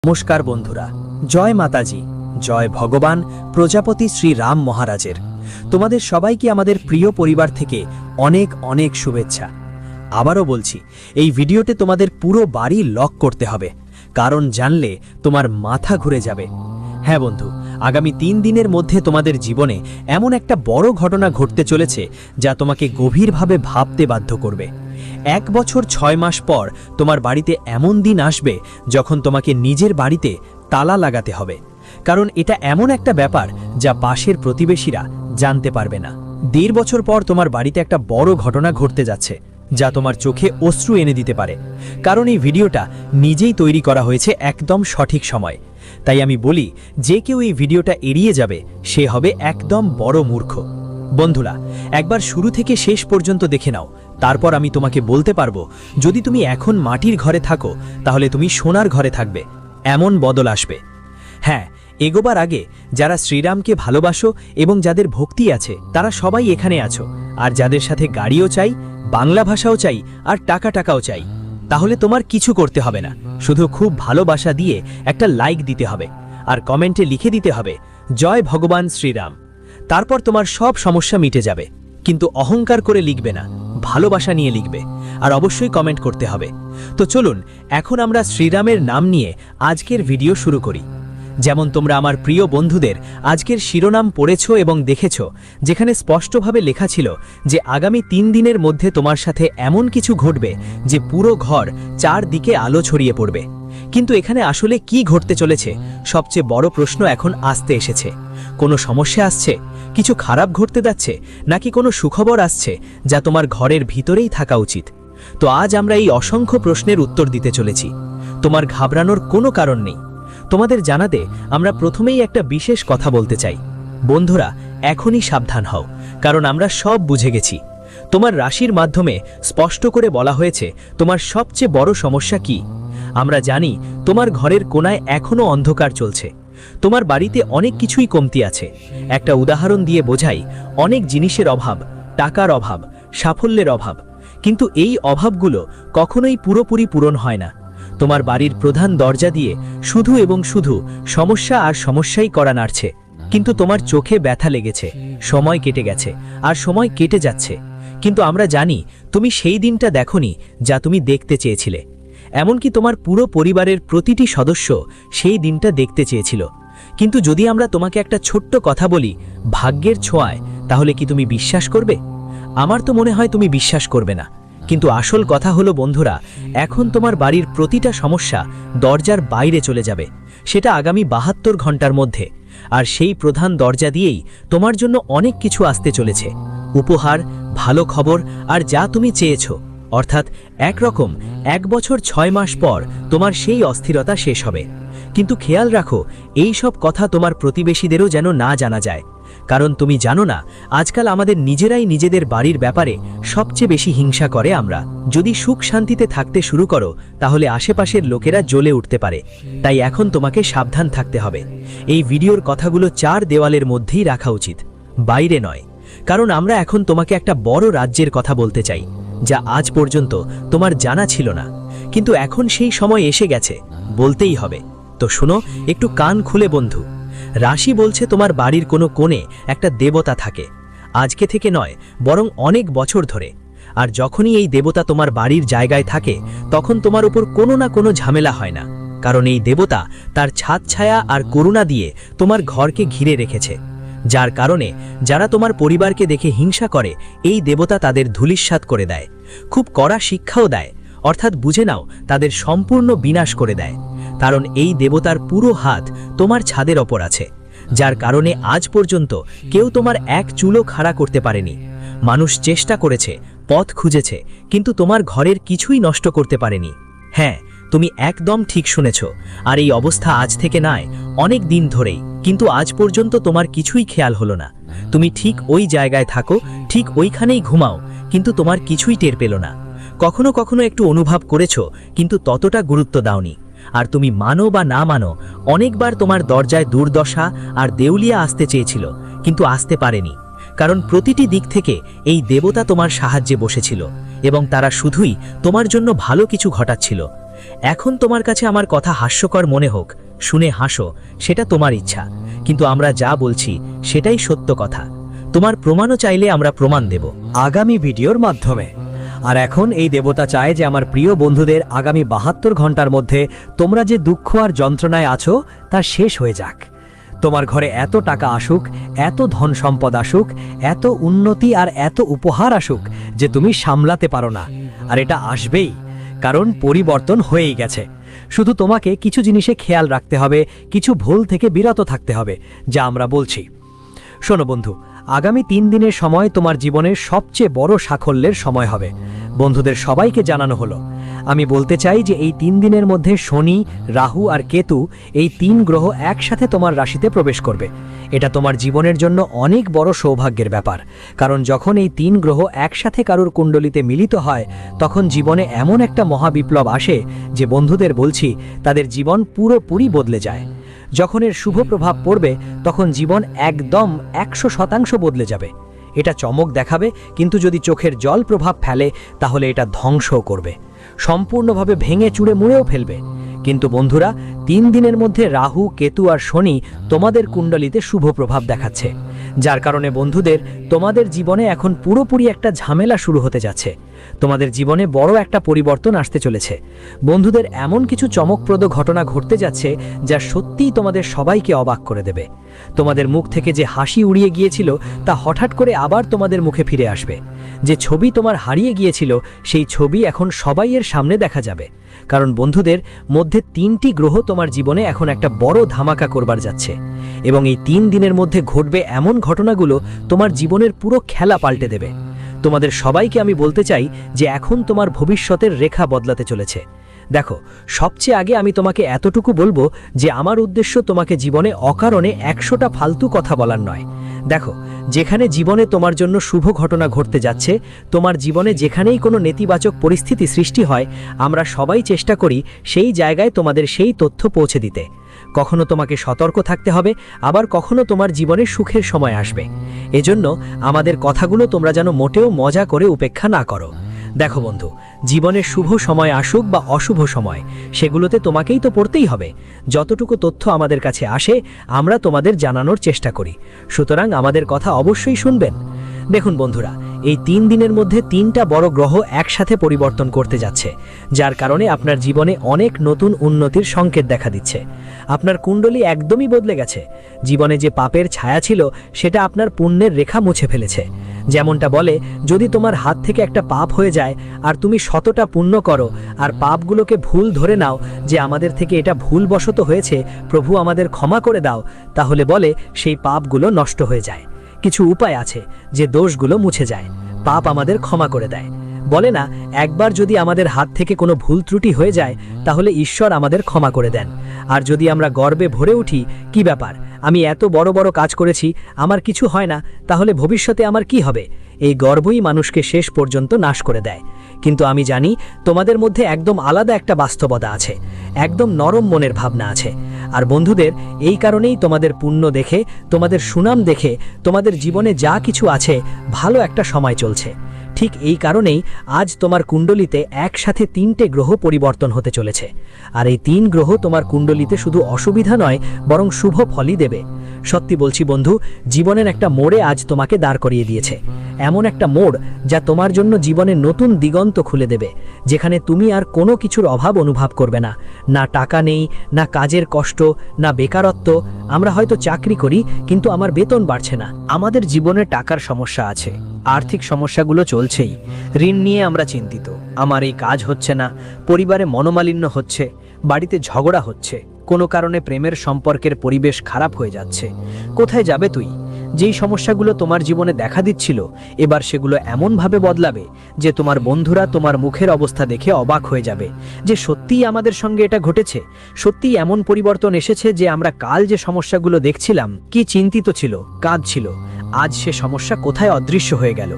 নমস্কার বন্ধুরা, জয় মাতাজি, জয় ভগবান প্রজাপতি শ্রী রাম মহারাজের। তোমাদের সবাইকে আমাদের প্রিয় পরিবার থেকে অনেক অনেক শুভেচ্ছা। আবারও বলছি, এই ভিডিওতে তোমাদের পুরো বাড়ি লক করতে হবে, কারণ জানলে তোমার মাথা ঘুরে যাবে। হ্যাঁ বন্ধু, আগামী 3 দিনের মধ্যে তোমাদের জীবনে এমন একটা বড় ঘটনা ঘটতে চলেছে যা তোমাকে গভীরভাবে ভাবতে বাধ্য করবে। 1 বছর 6 মাস পর তোমার বাড়িতে এমন দিন আসবে যখন তোমাকে নিজের বাড়িতে তালা লাগাতে হবে, কারণ এটা এমন একটা ব্যাপার যা পাশের প্রতিবেশীরা জানতে পারবে না। 1.5 বছর পর তোমার বাড়িতে একটা বড় ঘটনা ঘটতে যাচ্ছে যা তোমার চোখে অশ্রু এনে দিতে পারে, কারণ এই ভিডিওটা নিজেই তৈরি করা হয়েছে একদম সঠিক সময়। তাই আমি বলি, যে কেউ এই ভিডিওটা এড়িয়ে যাবে সে হবে একদম বড় মূর্খ। বন্ধুরা, একবার শুরু থেকে শেষ পর্যন্ত দেখে নাও, তারপর আমি তোমাকে বলতে পারবো, যদি তুমি এখন মাটির ঘরে থাকো তাহলে তুমি সোনার ঘরে থাকবে, এমন বদল আসবে। হ্যাঁ, এগোবার আগে যারা শ্রীরামকে ভালোবাসো এবং যাদের ভক্তি আছে তারা সবাই এখানে আছো, আর যাদের সাথে গাড়িও চাই, বাংলা ভাষাও চাই, আর টাকাও চাই, তাহলে তোমার কিছু করতে হবে না, শুধু খুব ভালোবাসা দিয়ে একটা লাইক দিতে হবে আর কমেন্টে লিখে দিতে হবে জয় ভগবান শ্রীরাম। তারপর তোমার সব সমস্যা মিটে যাবে। কিন্তু অহংকার করে লিখবে না, ভালোবাসা নিয়ে লিখবে, আর অবশ্যই কমেন্ট করতে হবে। তো চলুন এখন আমরা শ্রীরামের নাম নিয়ে আজকের ভিডিও শুরু করি। যেমন তোমরা আমার প্রিয় বন্ধুদের আজকের শিরোনাম পড়েছো এবং দেখেছো, যেখানে স্পষ্টভাবে লেখা ছিল যে আগামী 3 দিনের মধ্যে তোমার সাথে এমন কিছু ঘটবে যে পুরো ঘর চারদিকে আলো ছড়িয়ে পড়বে। কিন্তু এখানে আসলে কি ঘটতে চলেছে, সবচেয়ে বড় প্রশ্ন এখন আসতে এসেছে। কোনো সমস্যা আসছে, কিছু খারাপ ঘটতে যাচ্ছে, নাকি কোনো সুখবর আসছে যা তোমার ঘরের ভিতরেই থাকা উচিত? তো আজ আমরা এই অসংখ্য প্রশ্নের উত্তর দিতে চলেছি। তোমার ঘাবড়ানোর কোনো কারণ নেই। তোমাদের জানাতে আমরা প্রথমেই একটা বিশেষ কথা বলতে চাই। বন্ধুরা, এখনই সাবধান হও, কারণ আমরা সব বুঝে গেছি। তোমার রাশির মাধ্যমে স্পষ্ট করে বলা হয়েছে তোমার সবচেয়ে বড় সমস্যা কি। আমরা জানি তোমার ঘরের কোণায় এখনো অন্ধকার চলছে, তোমার বাড়িতে অনেক কিছুই কমতি আছে। একটা উদাহরণ দিয়ে বোঝাই, অনেক জিনিসের অভাব, টাকার অভাব, সাফল্যের অভাব, কিন্তু এই অভাবগুলো কখনোই পুরোপুরি পূরণ হয় না। তোমার বাড়ির প্রধান দরজা দিয়ে শুধু এবং শুধু সমস্যা আর সমস্যাই করা নাড়ছে, কিন্তু তোমার চোখে ব্যথা লেগেছে, সময় কেটে গেছে আর সময় কেটে যাচ্ছে, কিন্তু আমরা জানি তুমি সেই দিনটা দেখোনি যা তুমি দেখতে চেয়েছিলে। এমনকি তোমার পুরো পরিবারের প্রতিটি সদস্য সেই দিনটা দেখতে চেয়েছিল। কিন্তু যদি আমরা তোমাকে একটা ছোট্ট কথা বলি, ভাগ্যের ছোঁয়ায়, তাহলে কি তুমি বিশ্বাস করবে? আমার তো মনে হয় তুমি বিশ্বাস করবে না। কিন্তু আসল কথা হলো বন্ধুরা, এখন তোমার বাড়ির প্রতিটা সমস্যা দরজার বাইরে চলে যাবে, সেটা আগামী 72 ঘন্টার মধ্যে। আর সেই প্রধান দরজা দিয়েই তোমার জন্য অনেক কিছু আসতে চলেছে, উপহার, ভালো খবর, আর যা তুমি চেয়েছো। অর্থাৎ একরকম 1 বছর 6 মাস পর তোমার সেই অস্থিরতা শেষ হবে। কিন্তু খেয়াল রাখো, এই সব কথা তোমার প্রতিবেশীদেরও যেন না জানা যায়, কারণ তুমি জানো না, আজকাল আমাদের নিজেরাই নিজেদের বাড়ির ব্যাপারে সবচেয়ে বেশি হিংসা করে। আমরা যদি সুখ শান্তিতে থাকতে শুরু করো তাহলে আশেপাশের লোকেরা জ্বলে উঠতে পারে। তাই এখন তোমাকে সাবধান থাকতে হবে। এই ভিডিওর কথাগুলো 4 দেওয়ালের মধ্যেই রাখা উচিত, বাইরে নয়, কারণ আমরা এখন তোমাকে একটা বড় রাজ্যের কথা বলতে চাই যা আজ পর্যন্ত তোমার জানা ছিল না, কিন্তু এখন সেই সময় এসে গেছে, বলতেই হবে। তো শোনো, একটু কান খুলে বন্ধু। রাশি বলছে তোমার বাড়ির কোনো কোণে একটা দেবতা থাকে, আজকে থেকে নয় বরং অনেক বছর ধরে। আর যখনই এই দেবতা তোমার বাড়ির জায়গায় থাকে তখন তোমার উপর কোনো না কোনো ঝামেলা হয় না, কারণ এই দেবতা তার ছায়া আর করুণা দিয়ে তোমার ঘরকে ঘিরে রেখেছে। যার কারণে যারা তোমার পরিবারকে দেখে হিংসা করে, এই দেবতা তাদের ধূলিসাৎ করে দেয়, খুব কড়া শিক্ষাও দেয়, অর্থাৎ বুঝে নাও তাদের সম্পূর্ণ বিনাশ করে দেয়। কারণ এই দেবতার পুরো হাত তোমার ছাদের ওপর আছে, যার কারণে আজ পর্যন্ত কেউ তোমার এক চুলও খাড়া করতে পারেনি। মানুষ চেষ্টা করেছে, পথ খুঁজেছে, কিন্তু তোমার ঘরের কিছুই নষ্ট করতে পারেনি। হ্যাঁ, তুমি একদম ঠিক শুনেছ। আর এই অবস্থা আজ থেকে নয়, অনেক দিন ধরেই, কিন্তু আজ পর্যন্ত তোমার কিছুই খেয়াল হলো না। তুমি ঠিক ওই জায়গায় থাকো, ঠিক ওইখানেই ঘুমাও, কিন্তু তোমার কিছুই টের পেল না। কখনো কখনো একটু অনুভব করেছো, কিন্তু ততটা গুরুত্ব দাওনি। আর তুমি মানো বা না মানো, অনেকবার তোমার দরজায় দুর্দশা আর দেউলিয়া আসতে চেয়েছিল, কিন্তু আসতে পারেনি, কারণ প্রতিটি দিক থেকে এই দেবতা তোমার সাহায্যে বসেছিল এবং তারা শুধুই তোমার জন্য ভালো কিছু ঘটাচ্ছিল। এখন তোমার কাছে আমার কথা হাস্যকর মনে হোক, শুনে হাসো, সেটা তোমার ইচ্ছা, কিন্তু আমরা যা বলছি সেটাই সত্য কথা। তোমার প্রমাণও চাইলে আমরা প্রমাণ দেব আগামী ভিডিওর মাধ্যমে। আর এখন এই দেবতা চায় যে আমার প্রিয় বন্ধুদের আগামী 72 ঘন্টার মধ্যে তোমরা যে দুঃখ আর যন্ত্রণায় আছো তা শেষ হয়ে যাক। তোমার ঘরে এত টাকা আসুক, এত ধন সম্পদ আসুক, এত উন্নতি আর এত উপহার আসুক যে তুমি সামলাতে পারো না। আর এটা আসবেই, কারণ পরিবর্তন হয়েই গেছে। শুধু তোমাকে কিছু জিনিসে খেয়াল রাখতে হবে, কিছু ভুল থেকে বিরত থাকতে হবে, যা আমরা বলছি। শোনো বন্ধু, আগামী 3 দিনের সময় তোমার জীবনের সবচেয়ে বড় সাফল্যের সময় হবে। বন্ধুদের সবাইকে জানানো হলো। আমি বলতে চাই যে এই 3 দিনের মধ্যে শনি, রাহু আর কেতু, এই 3 গ্রহ একসাথে তোমার রাশিতে প্রবেশ করবে। এটা তোমার জীবনের জন্য অনেক বড় সৌভাগ্যের ব্যাপার, কারণ যখন এই 3 গ্রহ একসাথে কারুর কুণ্ডলিতে মিলিত হয় তখন জীবনে এমন একটা মহাবিপ্লব আসে যে বন্ধুদের বলছি তাদের জীবন পুরোপুরি বদলে যায়। যখন এর শুভ প্রভাব পড়বে তখন জীবন একদম 100% বদলে যাবে। এটা চমক দেখাবে, কিন্তু যদি চোখের জল প্রভাব ফেলে তাহলে এটা ধ্বংসও করবে, সম্পূর্ণভাবে ভেঙে চুড়ে মুড়েও ফেলবে। কিন্তু বন্ধুরা, 3 দিনের মধ্যে রাহু, কেতু আর শনি তোমাদের কুণ্ডলিতে শুভ প্রভাব দেখাচ্ছে, যার কারণে বন্ধুদের তোমাদের জীবনে এখন পুরোপুরি একটা ঝামেলা শুরু হতে যাচ্ছে। তোমাদের জীবনে বড় একটা পরিবর্তন আসতে চলেছে। বন্ধুদের এমন কিছু চমকপ্রদ ঘটনা ঘটতে যাচ্ছে যা সত্যিই তোমাদের সবাইকে অবাক করে দেবে। তোমাদের মুখ থেকে যে হাসি উড়িয়ে গিয়েছিল তা হঠাৎ করে আবার তোমাদের মুখে ফিরে আসবে। যে ছবি তোমার হারিয়ে গিয়েছিল সেই ছবি এখন সবাইয়ের সামনে দেখা যাবে, কারণ বন্ধুদের মধ্যে 3টি গ্রহ তোমার জীবনে এখন একটা বড় ধামাকা করবার যাচ্ছে। এবং এই 3 দিনের মধ্যে ঘটবে এমন ঘটনাগুলো তোমার জীবনের পুরো খেলা পাল্টে দেবে। তোমাদের সবাইকে আমি বলতে চাই যে এখন তোমার ভবিষ্যতের রেখা বদলাতে চলেছে। দেখো, সবচেয়ে আগে আমি তোমাকে এতটুকু বলবো যে আমার উদ্দেশ্য তোমাকে জীবনে অকারণে 100টা ফালতু কথা বলার নয়। দেখো, যেখানে জীবনে তোমার জন্য শুভ ঘটনা ঘটতে যাচ্ছে, তোমার জীবনে যেখানেই কোনো নেতিবাচক পরিস্থিতি সৃষ্টি হয়, আমরা সবাই চেষ্টা করি সেই জায়গায় তোমাদের সেই তথ্য পৌঁছে দিতে। কখনো তোমাকে সতর্ক থাকতে হবে, আবার কখনো তোমার জীবনে সুখের সময় আসবে। এজন্য আমাদের কথাগুলো তোমরা যেন মোটেও মজা করে উপেক্ষা না করো। দেখো বন্ধু, জীবনের শুভ সময় আসুক বা অশুভ সময়, সেগুলোতে তোমাকেই তো পড়তেই হবে। যতটুকু তথ্য আমাদের কাছে আসে আমরা তোমাদের জানানোর চেষ্টা করি, সুতরাং আমাদের কথা অবশ্যই শুনবেন। দেখুন বন্ধুরা, এই 3 দিনের মধ্যে 3টা বড় গ্রহ একসাথে পরিবর্তন করতে যাচ্ছে, যার কারণে আপনার জীবনে অনেক নতুন উন্নতির সংকেত দেখা দিচ্ছে। আপনার কুণ্ডলী একদমই বদলে গেছে। জীবনে যে পাপের ছায়া ছিল সেটা আপনার পুণ্যের রেখা মুছে ফেলেছে। যেমনটা বলে, যদি তোমার হাত থেকে একটা পাপ হয়ে যায় আর তুমি 100টা পুণ্য করো আর পাপগুলোকে ভুল ধরে নাও যে আমাদের থেকে এটা ভুলবশত হয়েছে, প্রভু আমাদের ক্ষমা করে দাও, তাহলে বলে সেই পাপগুলো নষ্ট হয়ে যায়। কিছু উপায় আছে যে দোষগুলো মুছে যায়, পাপ আমাদের ক্ষমা করে দেয়। বলে না, একবার যদি আমাদের হাত থেকে কোনো ভুল ত্রুটি হয়ে যায় তাহলে ঈশ্বর আমাদের ক্ষমা করে দেন। আর যদি আমরা গর্বে ভরে উঠি, কি ব্যাপার, আমি এত বড় বড় কাজ করেছি, আমার কিছু হয় না, তাহলে ভবিষ্যতে আমার কি হবে, এই গর্বই মানুষকে শেষ পর্যন্ত নাশ করে দেয়। কিন্তু আমি জানি তোমাদের মধ্যে একদম আলাদা একটা বাস্তবতা আছে, একদম নরম মনের ভাবনা আছে। আর বন্ধুদের, এই কারণেই তোমাদের পুণ্য দেখে, তোমাদের সুনাম দেখে তোমাদের জীবনে যা কিছু আছে ভালো একটা সময় চলছে। ঠিক এই কারণেই আজ তোমার কুণ্ডলিতে একসাথে 3টে গ্রহ পরিবর্তন হতে চলেছে। আর এই 3 গ্রহ তোমার কুণ্ডলিতে শুধু অসুবিধা নয়, বরং শুভ ফলই দেবে। সত্যি বলছি বন্ধু, জীবনের একটা মোড়ে আজ তোমাকে দাঁড় করিয়ে দিয়েছে। এমন একটা মোড় যা তোমার জন্য জীবনে নতুন দিগন্ত খুলে দেবে, যেখানে তুমি আর কোনো কিছুর অভাব অনুভব করবে না। না টাকা নেই, না কাজের কষ্ট, না বেকারত্ব। আমরা হয়তো চাকরি করি কিন্তু আমার বেতন বাড়ছে না, আমাদের জীবনে টাকার সমস্যা আছে, আর্থিক সমস্যাগুলো চলছেই, ঋণ নিয়ে আমরা চিন্তিত, আমার এই কাজ হচ্ছে না, পরিবারে মনোমালিন্য হচ্ছে, বাড়িতে ঝগড়া হচ্ছে, কোনো কারণে প্রেমের সম্পর্কের পরিবেশ খারাপ হয়ে যাচ্ছে। কোথায় যাবে তুই? যেই সমস্যাগুলো তোমার জীবনে দেখা দিচ্ছিল, এবার সেগুলো এমনভাবে বদলাবে যে তোমার বন্ধুরা তোমার মুখের অবস্থা দেখে অবাক হয়ে যাবে যে সত্যিই আমাদের সঙ্গে এটা ঘটেছে। সত্যিই এমন পরিবর্তন এসেছে যে আমরা কাল যে সমস্যাগুলো দেখছিলাম, কি চিন্তিত ছিল, কাঁদছিল, আজ সে সমস্যা কোথায় অদৃশ্য হয়ে গেল।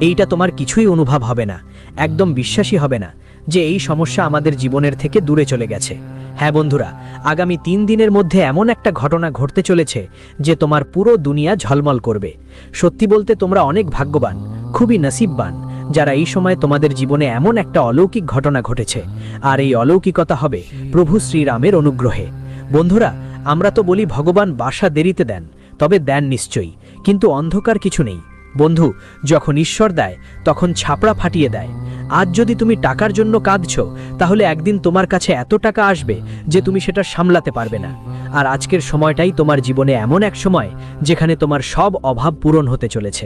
এইটা তোমার কিছুই অনুভব হবে না, একদম বিশ্বাসই হবে না যে এই সমস্যা আমাদের জীবনের থেকে দূরে চলে গেছে। হ্যাঁ বন্ধুরা, আগামী 3 দিনের মধ্যে এমন একটা ঘটনা ঘটতে চলেছে যে তোমার পুরো দুনিয়া ঝলমল করবে। সত্যি বলতে তোমরা অনেক ভাগ্যবান, খুবই নসিববান যারা এই সময় তোমাদের জীবনে এমন একটা অলৌকিক ঘটনা ঘটেছে, আর এই অলৌকিকতা হবে প্রভু শ্রীরামের অনুগ্রহে। বন্ধুরা, আমরা তো বলি ভগবান বাসা দেরিতে দেন, তবে দেন নিশ্চয়ই, কিন্তু অন্ধকার কিছু নেই। বন্ধু, যখন ঈশ্বর দেয় তখন ছাপড়া ফাটিয়ে দেয়। আজ যদি তুমি টাকার জন্য কাঁদছো, তাহলে একদিন তোমার কাছে এত টাকা আসবে যে তুমি সেটা সামলাতে পারবে না। আর আজকের সময়টাই তোমার জীবনে এমন এক সময় যেখানে তোমার সব অভাব পূরণ হতে চলেছে।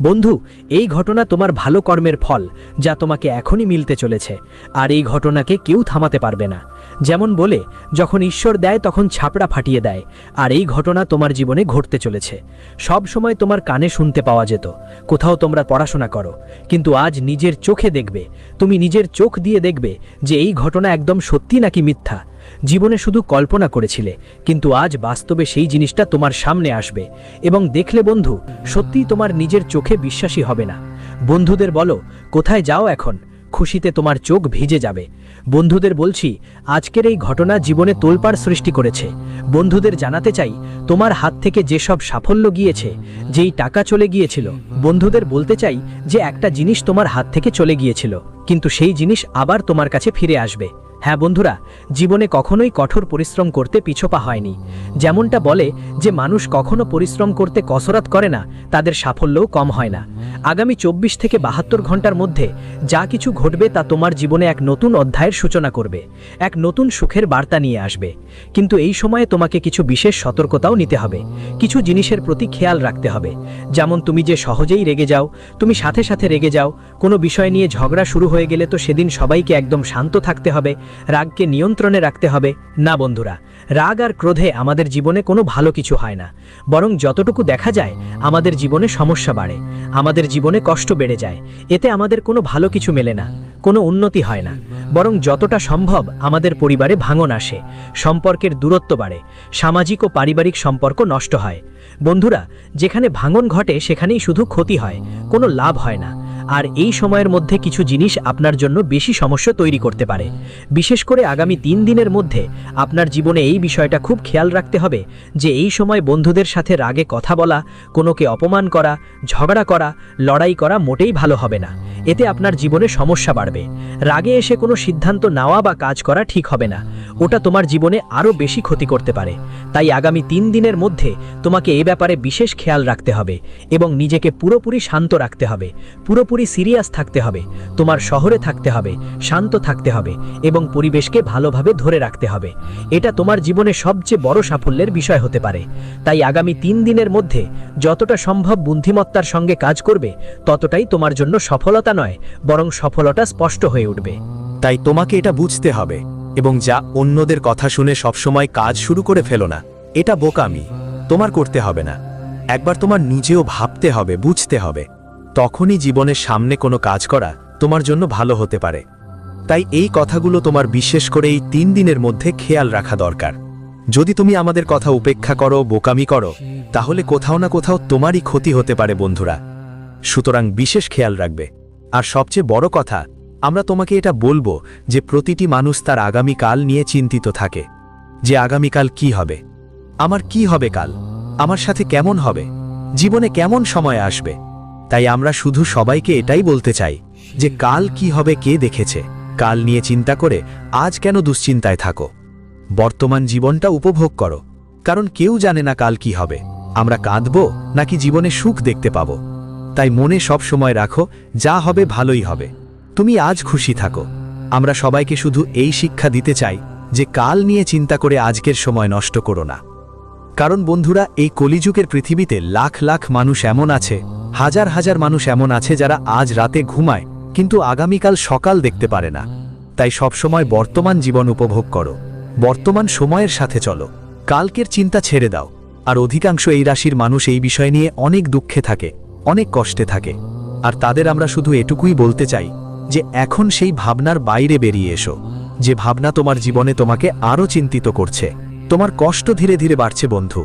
বন্ধু, এই ঘটনা তোমার ভালো কর্মের ফল, যা তোমাকে এখনই মিলতে চলেছে, আর এই ঘটনাকে কেউ থামাতে পারবে না। যেমন বলে, যখন ঈশ্বর দেয় তখন ছাপড়া ফাটিয়ে দেয়, আর এই ঘটনা তোমার জীবনে ঘটতে চলেছে। সব সময় তোমার কানে শুনতে পাওয়া যেত, কোথাও তোমরা পড়াশোনা করো, কিন্তু আজ নিজের চোখে দেখবে, তুমি নিজের চোখ দিয়ে দেখবে যে এই ঘটনা একদম সত্যি নাকি মিথ্যা। জীবনে শুধু কল্পনা করেছিলে, কিন্তু আজ বাস্তবে সেই জিনিসটা তোমার সামনে আসবে, এবং দেখলে বন্ধু, সত্যিই তোমার নিজের চোখে বিশ্বাসী হবে না। বন্ধুদের বলো, কোথায় যাও এখন? খুশিতে তোমার চোখ ভিজে যাবে। বন্ধুদের বলছি, আজকের এই ঘটনা জীবনে তোলপাড় সৃষ্টি করেছে। বন্ধুদের জানাতে চাই, তোমার হাত থেকে যেসব সাফল্য গিয়েছে, যেই টাকা চলে গিয়েছিল, বন্ধুদের বলতে চাই যে একটা জিনিস তোমার হাত থেকে চলে গিয়েছিল, কিন্তু সেই জিনিস আবার তোমার কাছে ফিরে আসবে। হ্যাঁ বন্ধুরা, জীবনে কখনোই কঠোর পরিশ্রম করতে পিছপা হয়নি। যেমনটা বলে যে মানুষ কখনো পরিশ্রম করতে কসরত করে না, তাদের সাফল্যও কম হয় না। আগামী 24 থেকে 72 ঘন্টার মধ্যে যা কিছু ঘটবে তা তোমার জীবনে এক নতুন অধ্যায়ের সূচনা করবে, এক নতুন সুখের বার্তা নিয়ে আসবে। কিন্তু এই সময়ে তোমাকে কিছু বিশেষ সতর্কতাও নিতে হবে, কিছু জিনিসের প্রতি খেয়াল রাখতে হবে। যেমন তুমি যে সহজেই রেগে যাও, তুমি সাথে সাথে রেগে যাও, কোনো বিষয় নিয়ে ঝগড়া শুরু হয়ে গেলে তো সেদিন সবাইকে একদম শান্ত থাকতে হবে, রাগকে নিয়ন্ত্রণে রাখতে হবে না। বন্ধুরা, রাগ আর ক্রোধে আমাদের জীবনে কোনো ভালো কিছু হয় না, বরং যতটুকু দেখা যায় আমাদের জীবনে সমস্যা বাড়ে, আমাদের জীবনে কষ্ট বেড়ে যায়। এতে আমাদের কোনো ভালো কিছু মেলে না, কোনো উন্নতি হয় না, বরং যতটা সম্ভব আমাদের পরিবারে ভাঙন আসে, সম্পর্কের দূরত্ব বাড়ে, সামাজিক ও পারিবারিক সম্পর্ক নষ্ট হয়। বন্ধুরা, যেখানে ভাঙন ঘটে সেখানেই শুধু ক্ষতি হয়, কোনো লাভ হয় না। আর এই সময়ের মধ্যে কিছু জিনিস আপনার জন্য বেশি সমস্যা তৈরি করতে পারে। বিশেষ করে আগামী 3 দিনের মধ্যে আপনার জীবনে এই বিষয়টা খুব খেয়াল রাখতে হবে যে এই সময় বন্ধুদের সাথে রাগে কথা বলা, কোনোকে অপমান করা, ঝগড়া করা, লড়াই করা মোটেই ভালো হবে না। এতে আপনার জীবনে সমস্যা বাড়বে। রাগে এসে কোনো সিদ্ধান্ত নেওয়া বা কাজ করা ঠিক হবে না, ওটা তোমার জীবনে আরও বেশি ক্ষতি করতে পারে। তাই আগামী 3 দিনের মধ্যে তোমাকে এ ব্যাপারে বিশেষ খেয়াল রাখতে হবে এবং নিজেকে পুরোপুরি শান্ত রাখতে হবে, পুরোপুরি সিরিয়াস থাকতে হবে। তোমার শহরে থাকতে হবে, শান্ত থাকতে হবে এবং পরিবেশকে ভালোভাবে ধরে রাখতে হবে। এটা তোমার জীবনে সবচেয়ে বড় সাফল্যের বিষয় হতে পারে। তাই আগামী 3 দিনের মধ্যে যতটা সম্ভব বুদ্ধিমত্তার সঙ্গে কাজ করবে, ততটাই তোমার জন্য সফলতা নয়, বরং সফলতা স্পষ্ট হয়ে উঠবে। তাই তোমাকে এটা বুঝতে হবে, এবং যা অন্যদের কথা শুনে সবসময় কাজ শুরু করে ফেলো না, এটা বোকামি, তোমার করতে হবে না। একবার তোমার নিজেও ভাবতে হবে, বুঝতে হবে, তখনই জীবনের সামনে কোনো কাজ করা তোমার জন্য ভালো হতে পারে। তাই এই কথাগুলো তোমার বিশেষ করে এই 3 দিনের মধ্যে খেয়াল রাখা দরকার। যদি তুমি আমাদের কথা উপেক্ষা করো, বোকামি করো, তাহলে কোথাও না কোথাও তোমারই ক্ষতি হতে পারে বন্ধুরা। সুতরাং বিশেষ খেয়াল রাখবে। আর সবচেয়ে বড় কথা, আমরা তোমাকে এটা বলবো যে প্রতিটি মানুষ তার আগামীকাল নিয়ে চিন্তিত থাকে, যে আগামীকাল কি হবে, আমার কি হবে কাল, আমার সাথে কেমন হবে, জীবনে কেমন সময় আসবে। তাই আমরা শুধু সবাইকে এটাই বলতে চাই যে কাল কি হবে কে দেখেছে। কাল নিয়ে চিন্তা করে আজ কেন দুশ্চিন্তায় থাকো? বর্তমান জীবনটা উপভোগ করো, কারণ কেউ জানে না কাল কি হবে, আমরা কাঁদবো নাকি জীবনে সুখ দেখতে পাবো। তাই মনে সব সময় রাখো, যা হবে ভালোই হবে, তুমি আজ খুশি থাকো। আমরা সবাইকে শুধু এই শিক্ষা দিতে চাই যে কাল নিয়ে চিন্তা করে আজকের সময় নষ্ট করো না। কারণ বন্ধুরা, এই কলিযুগের পৃথিবীতে লাখ লাখ মানুষ এমন আছে, হাজার হাজার মানুষ এমন আছে যারা আজ রাতে ঘুমায় কিন্তু আগামীকাল সকাল দেখতে পারে না। তাই সবসময় বর্তমান জীবন উপভোগ করো, বর্তমান সময়ের সাথে চলো, কালকের চিন্তা ছেড়ে দাও। আর অধিকাংশ এই রাশির মানুষ এই বিষয় নিয়ে অনেক দুঃখে থাকে, অনেক কষ্টে থাকে। আর তাদের আমরা শুধু এটুকুই বলতে চাই যে এখন সেই ভাবনার বাইরে বেরিয়ে এসো, যে ভাবনা তোমার জীবনে তোমাকে আরও চিন্তিত করছে। তোমার কষ্ট ধীরে ধীরে বাড়ছে বন্ধু।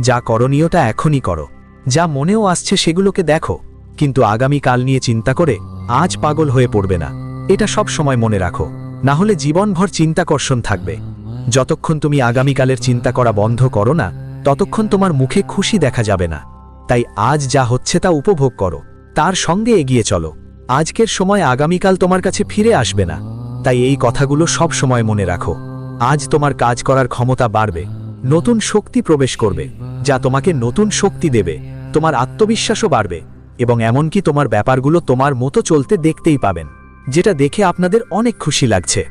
যা করণীয়টা এখনই করো, যা মনেও আসছে সেগুলোকে দেখো, কিন্তু আগামীকাল নিয়ে চিন্তা করে আজ পাগল হয়ে পড়বে না। এটা সব সময় মনে রাখো, না হলে জীবনভর চিন্তাকর্ষণ থাকবে। যতক্ষণ তুমি আগামীকালের চিন্তা করা বন্ধ করো না, ততক্ষণ তোমার মুখে খুশি দেখা যাবে না। তাই আজ যা হচ্ছে তা উপভোগ করো, তার সঙ্গে এগিয়ে চলো। আজকের সময় আগামীকাল তোমার কাছে ফিরে আসবে না, তাই এই কথাগুলো সব সময় মনে রাখো। আজ তোমার কাজ করার ক্ষমতা বাড়বে, নতুন শক্তি প্রবেশ করবে, যা তোমাকে নতুন শক্তি দেবে, তোমার আত্মবিশ্বাসও বাড়বে, এবং এমনকি তোমার ব্যাপারগুলো তোমার মতো চলতে দেখতেই পাবেন, যেটা দেখে আপনাদের অনেক খুশি লাগছে।